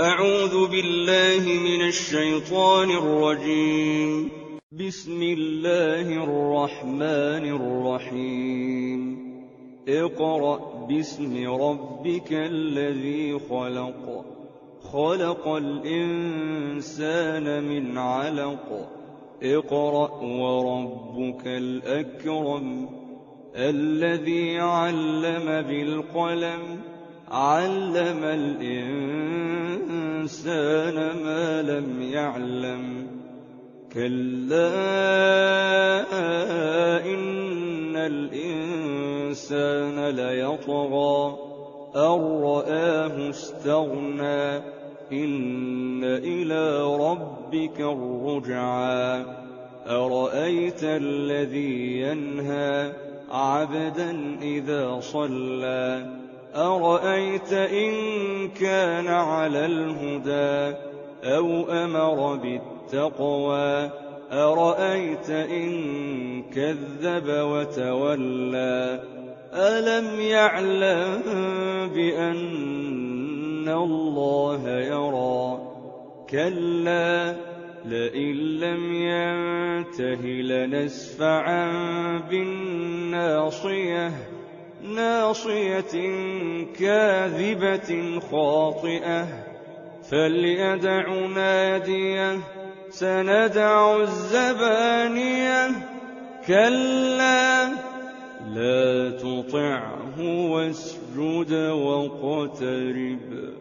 أعوذ بالله من الشيطان الرجيم. بسم الله الرحمن الرحيم. اقرأ باسم ربك الذي خلق. خلق الإنسان من علق. اقرأ وربك الأكرم الذي علم بالقلم علم الإنسان ما لم يعلم. كلا إن الإنسان ليطغى أن رآه استغنى إن إلى ربك الرجعى. أرأيت الذي ينهى عبدا إذا صلى أرأيت إن كان على الهدى أو أمر بالتقوى أرأيت إن كذب وتولى ألم يعلم بأن الله يرى. كلا لئن لم ينته لنسفعا بالناصية ناصية كاذبة خاطئة فليدع ناديه سندع الزبانية. كلا لا تطعه واسجد واقترب.